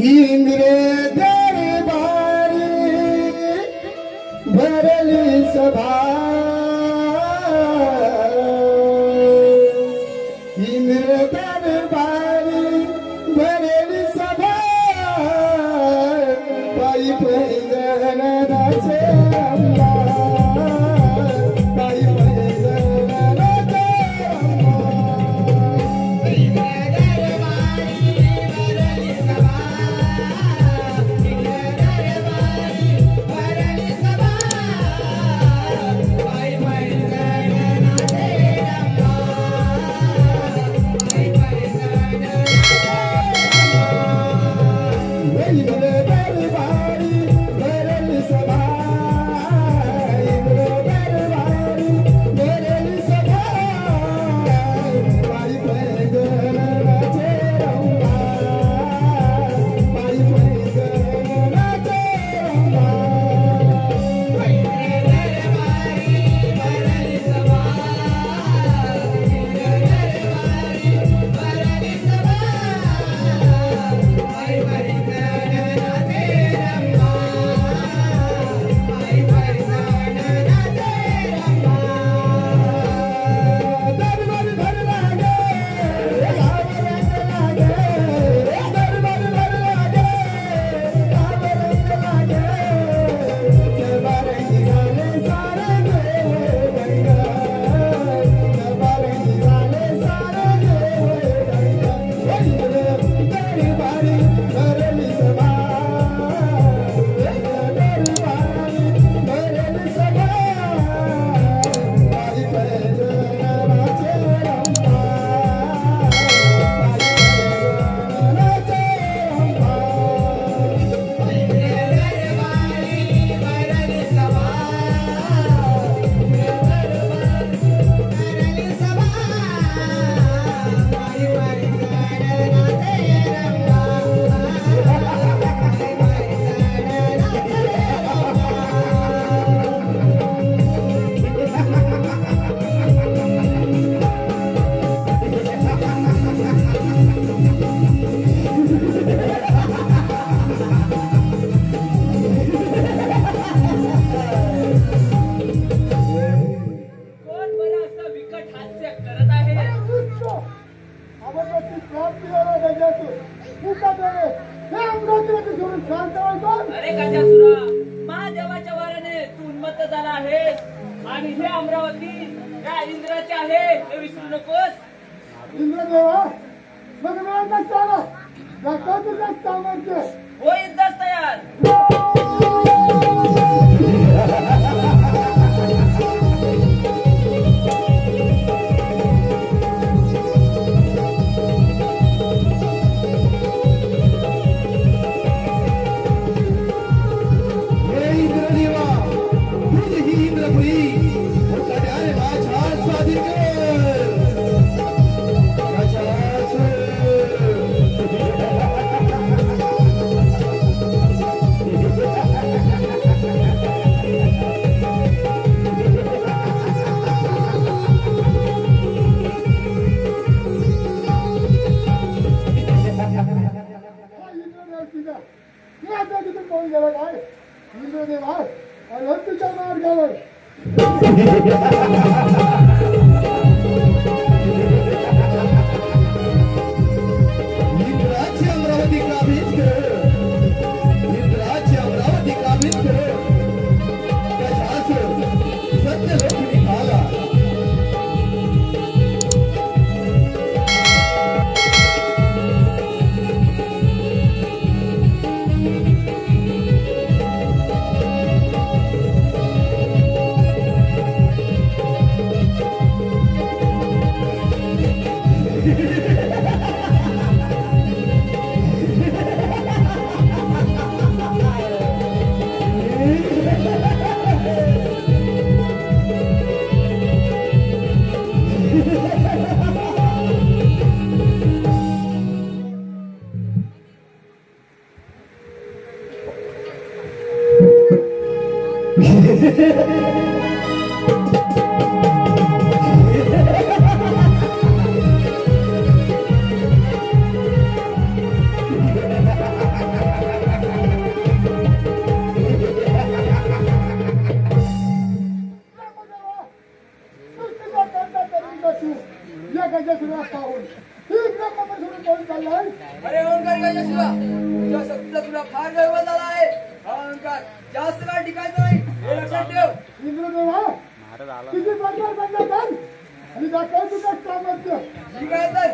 इंद्र दरबार भरली सभा इंद्र दरबार भरली सभा पायी पैदनाचे पायी पैदनाचे अरे गजासुरा, महादेवाच्या वाराने तू उन्मत्त झाला आहेस आणि हे अमरावती या इंद्राचे आहे हे विसरू नकोस. इंद्रदेवा मग मला चाला दाखव तुझा सामर्थ्य. हो युद्धास तयार. अरे ओंकार गजासुरा, तुझ्या शक्तीचा तुला फार गर्व झाला आहे. हा ओंकार जास्त काळ टिकायचं नाही हे लक्षात ठेव. इंद्रदेवा किती प्रकार बंद कर आणि दाखव तुझं सामर्थ्य. ठीक आहे तर.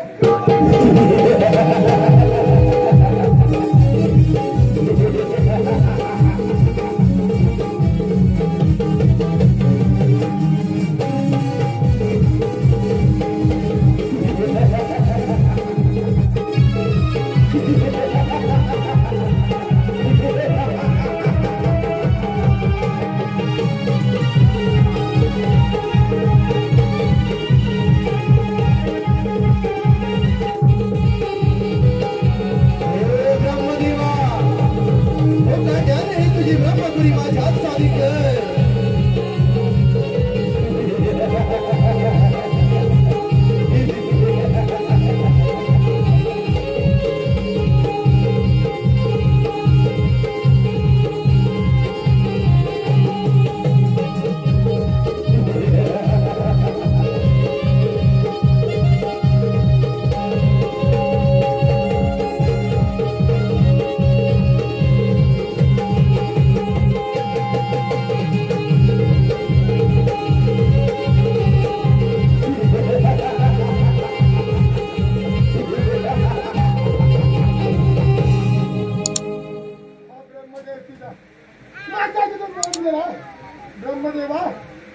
ब्रह्मदेवा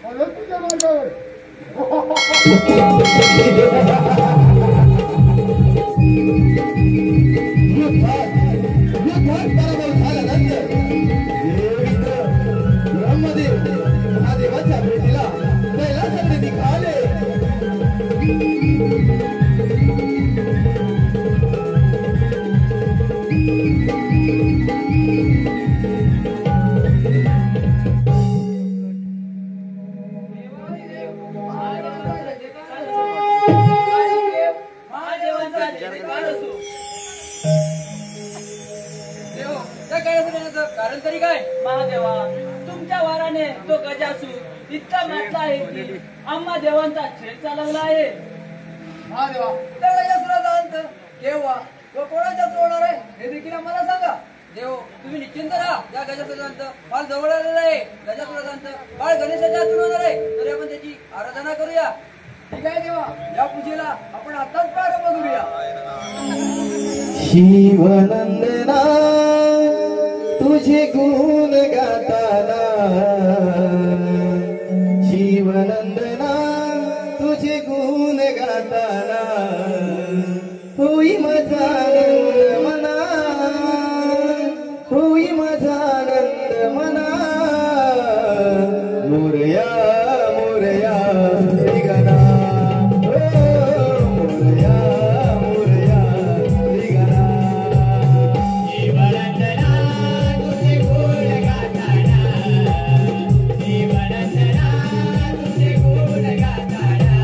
आलो तुझ्या मार्गावर. ब्रह्मदेव महादेवाच्या भेटीला कैलासाकडे निघाले. कारण तरी काय महादेवा, तुमच्या वाराने तो गजासूर इतका मातला आहे की आम्हा देवांचा छेद चालवला आहे. महादेवा त्या गजासुराचा अंत केव्हा व कोणाच्या होणार आहे हे देखील आम्हाला सांगा. देव तुम्ही निश्चिंत राहा. या गजासुरांत बाळ जवळ आलेलं आहे. गजासुरांत बाळ गणेशाच्या हातून होणार आहे. तरी आपण त्याची आराधना करूया. ठीक आहे देवा, या पूजेला आपण आताच प्रारंभ करूया. शिवनंदना तुझे गुण गाताना, शिवनंदना तुझे गुण गाताना, होई माझा आनंद मना, होई माझा आनंद मना. मोरया मोरया श्री गणा, मोरया मोरया श्री गणा. शिवनंदना तुझे गुण गाताना, शिवनंदना तुझे गुण गाताना,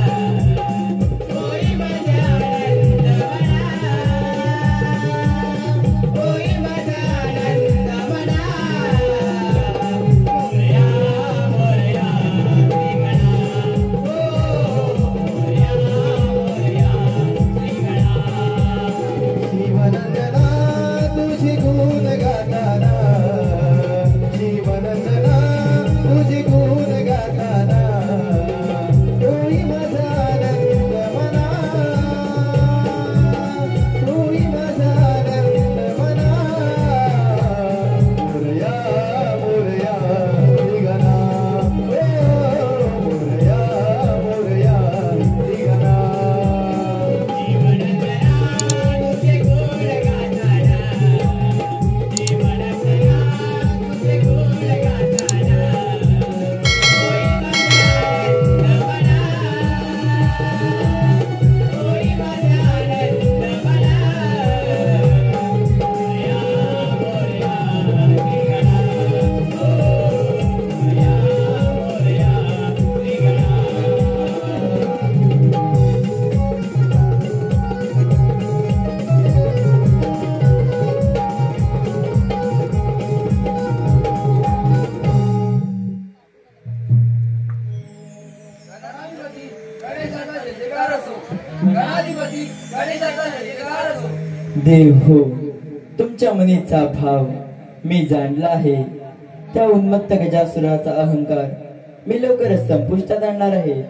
होई माझा आनंद मना, होई माझा आनंद मना. मोरया मोरया श्री गणा, मोरया मोरया श्री गणा. शिवनंदना तुझे गुण गाताना, शिवनंदना तुझे गुण गाताना, होई माझा आनंद मना, होई माझा आनंद मना. मोरया मोरया श्री गणा, मोरया मोरया श्री गणा. शिवनंदना तुझे गुण गाताना, शिवनंदना तुझे गुण गाताना, होई माझा आनंद मना, होई माझा आनंद मना. मोरया मोरया श्री गणा, मोरया मोरया श्री गणा. गणाधिपती गणेशाचा जय जयकार असो. गणाधिपती गणेशाचा जय जयकार असो. देव हो, तुमच्या मनीचा भाव मी जाणला आहे. त्या उन्मत्त गजासुराचा अहंकार मी लवकरच संपुष्टात आणणार आहे.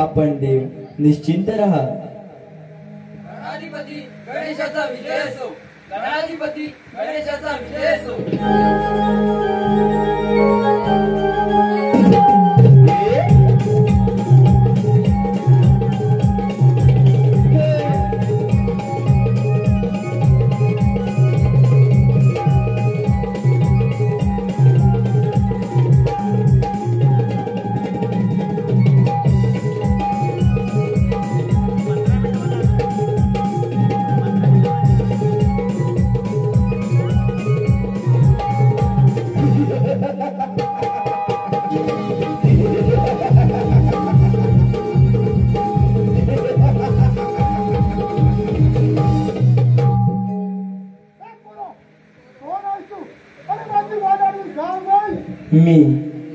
आपण देव निश्चिंत राहा. गणाधिपती गणेशाचा विजय असो. गणाधिपती गणेशाचा विजय असो. कोण आहेस तू? अरे माझी वादाडून जाऊ नाही.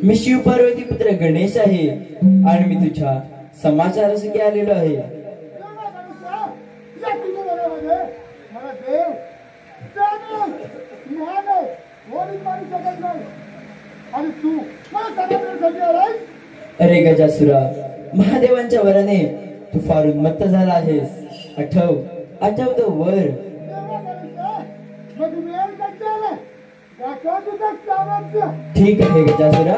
मी शिव पार्वती पुत्र गणेश आहे आणि मी तुझ्या समाचारासाठी आलेलो आहे. देवा गणेशा, या तुझ्या घरामध्ये मला देव जाणून महान आहे, कोणी मारू शकत नाही. आणि तू मला सगळ्यांसाठी आलाय. अरे गजासुरा, महादेवांच्या वराने तू फार उन्मत्त झाला आहेस. आठव तो वर. देवा गणेशा, मग वेळ कधी आला? दाखव तुझं सामर्थ्य. ठीक आहे गजासुरा.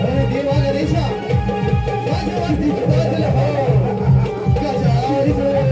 अरे देवा गणेशा, माझ्यावरती बाजूला हो. गजाधिपती.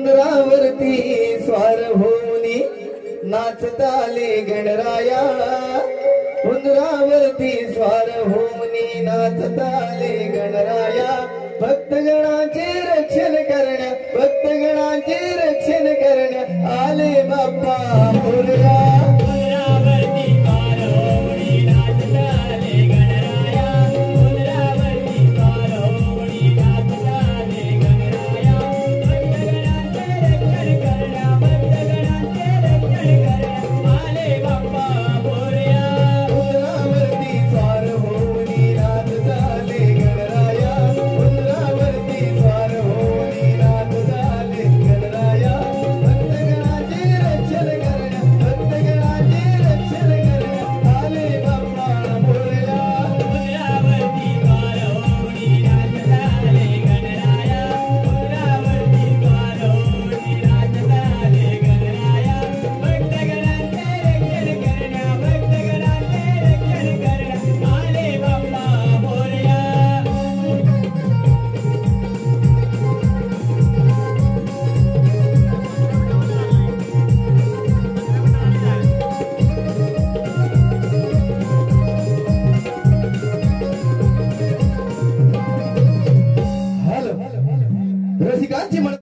उंदरावरती स्वार होऊनी नाचताले गणराया उंदरावरती स्वार होऊनी नाचताले गणराया भक्तगणाचे रक्षण करण्या भक्तगणाचे रक्षण करण्या आले बाप्पा मोरया